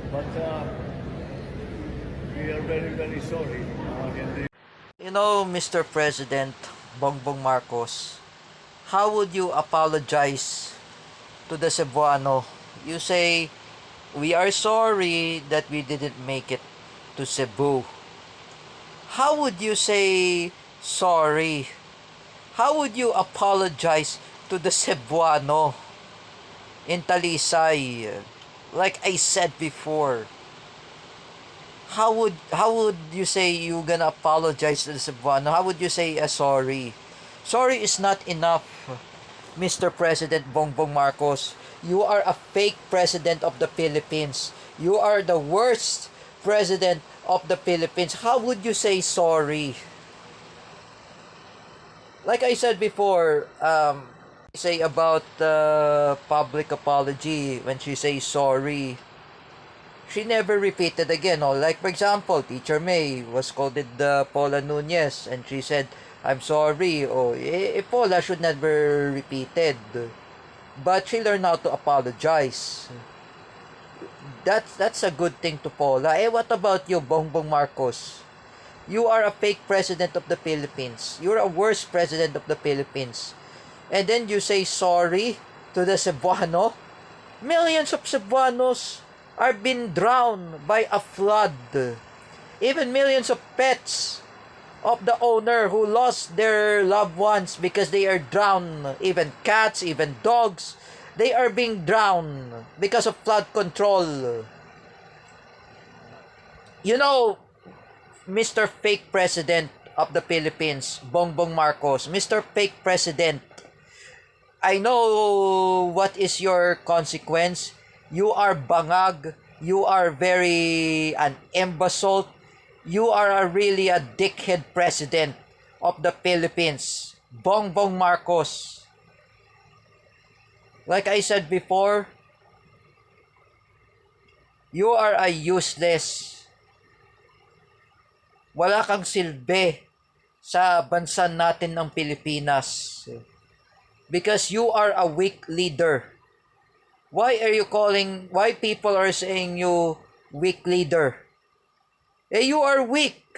But we are very, very sorry. You know, Mr. President Bongbong Marcos, how would you apologize to the Cebuano? You say, we are sorry that we didn't make it to Cebu. How would you say sorry? How would you apologize to the Cebuano in Talisay? Like I said before, how would you say you gonna apologize to the Cebuano? How would you say sorry? Sorry is not enough, Mr. President Bongbong Marcos. You are a fake president of the Philippines. You are the worst president of the Philippines. How would you say sorry? Like I said before, say about the public apology when she says sorry, she never repeated again. Oh, like for example, Teacher May was called Paula Nunez, and she said, "I'm sorry." Oh, Paula should never repeated, but she learned how to apologize. That's a good thing to Paula. What about you, Bongbong Marcos? You are a fake president of the Philippines. You're a worse president of the Philippines. And then you say sorry to the Cebuano. Millions of Cebuanos are being drowned by a flood. Even millions of pets of the owner who lost their loved ones because they are drowned. Even cats, even dogs, they are being drowned because of flood control. You know, Mr. Fake President of the Philippines, Bongbong Marcos, Mr. Fake President, I know what is your consequence. You are bangag. You are very an imbecile. You are really a dickhead president of the Philippines, Bongbong Marcos. Like I said before, you are a useless. Wala kang silbi sa bansa natin ng Pilipinas. Because you are a weak leader. Why people are saying you weak leader? You are weak.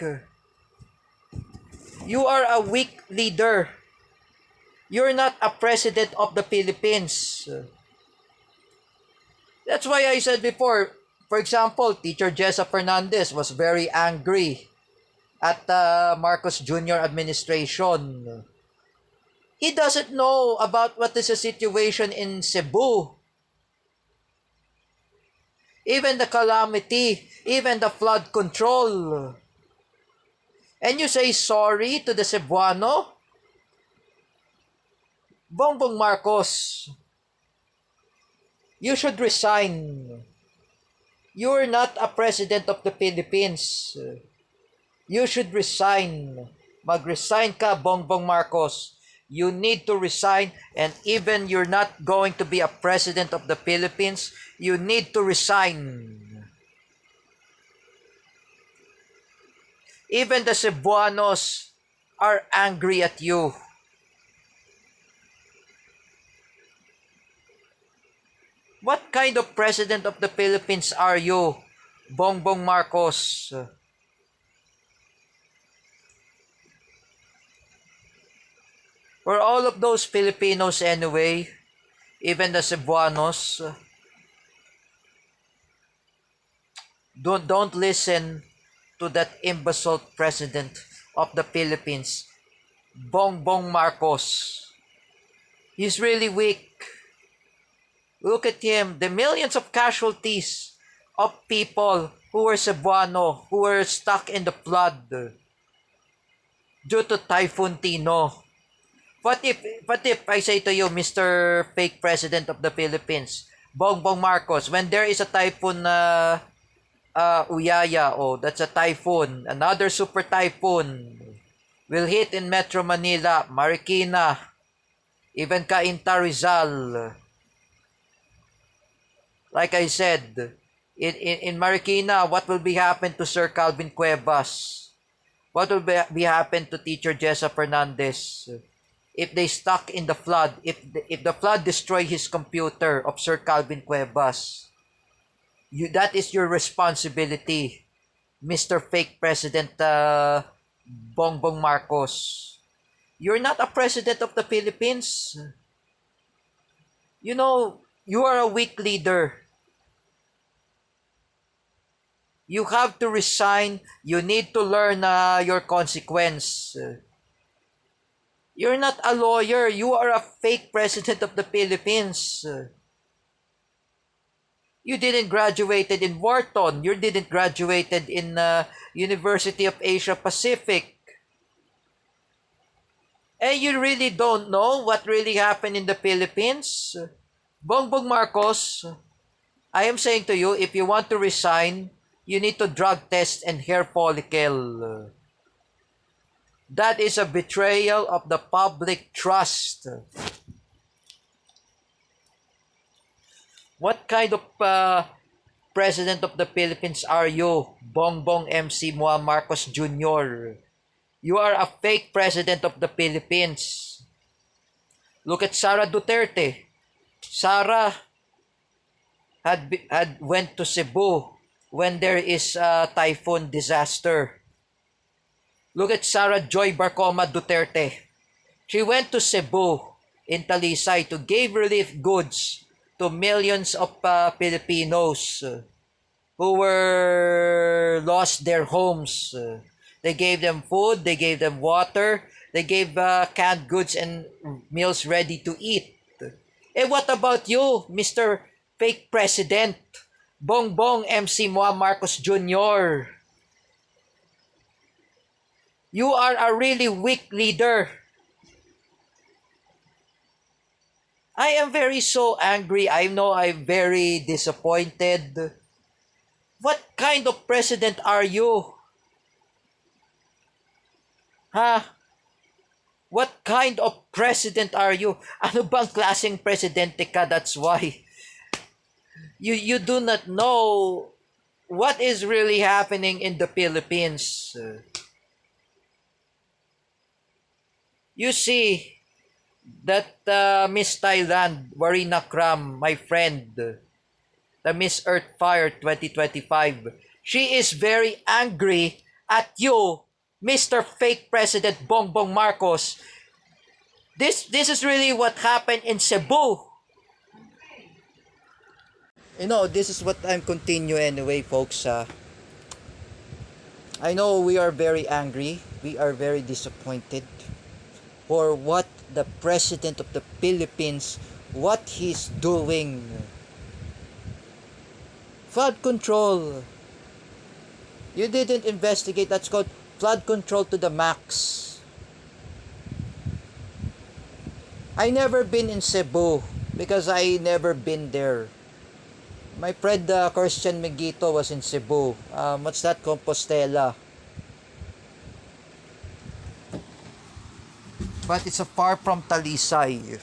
You are a weak leader. You're not a president of the Philippines. That's why I said before, for example, Teacher Jessa Fernandez was very angry at Marcos Jr. administration. He doesn't know about what is the situation in Cebu. Even the calamity, even the flood control. And you say sorry to the Cebuano? Bongbong Marcos, you should resign. You're not a president of the Philippines. You should resign. Mag-resign ka, Bongbong Marcos. You need to resign, and even you're not going to be a president of the Philippines, you need to resign. Even the Cebuanos are angry at you. What kind of president of the Philippines are you, Bongbong Marcos? For all of those Filipinos anyway, even the Cebuanos, don't listen to that imbecile president of the Philippines, Bongbong Marcos. He's really weak. Look at him, the millions of casualties of people who were Cebuano, who were stuck in the flood due to Typhoon Tino. What if I say to you, Mr. Fake President of the Philippines, Bongbong Marcos, when there is a typhoon Uyaya, that's a typhoon, another super typhoon will hit in Metro Manila, Marikina, even Cainta Rizal. Like I said, in Marikina, what will be happen to Sir Calvin Cuevas? What will be happen to Teacher Jessa Fernandez? If they stuck in the flood, if the flood destroy his computer of Sir Calvin Cuevas. That is your responsibility, Mr. Fake President Bongbong Marcos. You're not a president of the Philippines. You know, you are a weak leader. You have to resign. You need to learn your consequence. You're not a lawyer. You are a fake president of the Philippines. You didn't graduated in Wharton. You didn't graduated in University of Asia Pacific. And you really don't know what really happened in the Philippines. Bongbong Marcos, I am saying to you, if you want to resign, you need to drug test and hair follicle. That is a betrayal of the public trust. What kind of president of the Philippines are you, Bongbong MC Marcos Jr.? You are a fake president of the Philippines. Look at Sara Duterte. Sara had went to Cebu when there is a typhoon disaster. Look at Sara Joy Barcoma Duterte. She went to Cebu in Talisay to give relief goods to millions of Filipinos who were lost their homes. They gave them food, they gave them water, they gave canned goods and meals ready to eat. Eh, what about you, Mr. Fake President, Bongbong MC Marcos Jr.? You are a really weak leader. I am very so angry. I know I'm very disappointed. What kind of president are you? Ha? What kind of president are you? Ano bang klaseng presidente ka? That's why. You do not know what is really happening in the Philippines. You see that Miss Thailand, Warina Kram, my friend, the Miss Earthfire 2025, she is very angry at you, Mr. Fake President Bongbong Marcos. This is really what happened in Cebu. You know, this is what I'm continuing anyway, folks. I know we are very angry. We are very disappointed for what the President of the Philippines, what he's doing. Flood control. You didn't investigate. That's called flood control to the max. I never been in Cebu because I never been there. My friend Christian Megito was in Cebu. What's that? Compostela. But it's a far from Talisay.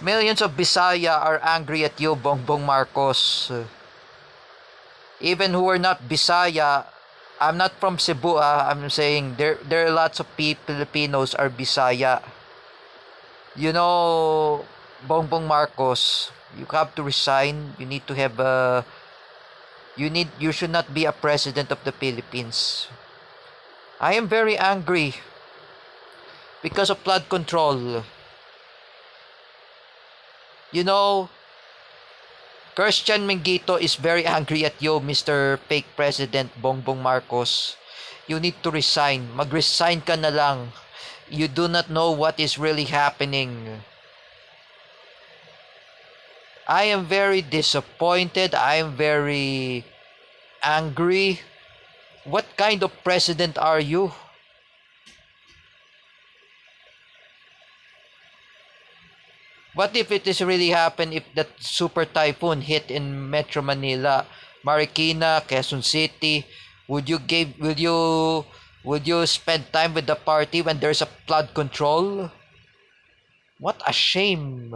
Millions of Bisaya are angry at you, Bongbong Marcos. Even who are not Bisaya, I'm not from Cebu. I'm saying there are lots of Filipinos are Bisaya. You know, Bongbong Marcos, you have to resign. You need to have a. You should not be a president of the Philippines. I am very angry because of flood control. You know, Christian Mengito is very angry at you, Mr. Fake President Bongbong Marcos. You need to resign. Mag-resign ka na lang. You do not know what is really happening. I am very disappointed. I am very angry. What kind of president are you? What if it is really happen if that super typhoon hit in Metro Manila, Marikina, Quezon City? Would you spend time with the party when there's a flood control? What a shame.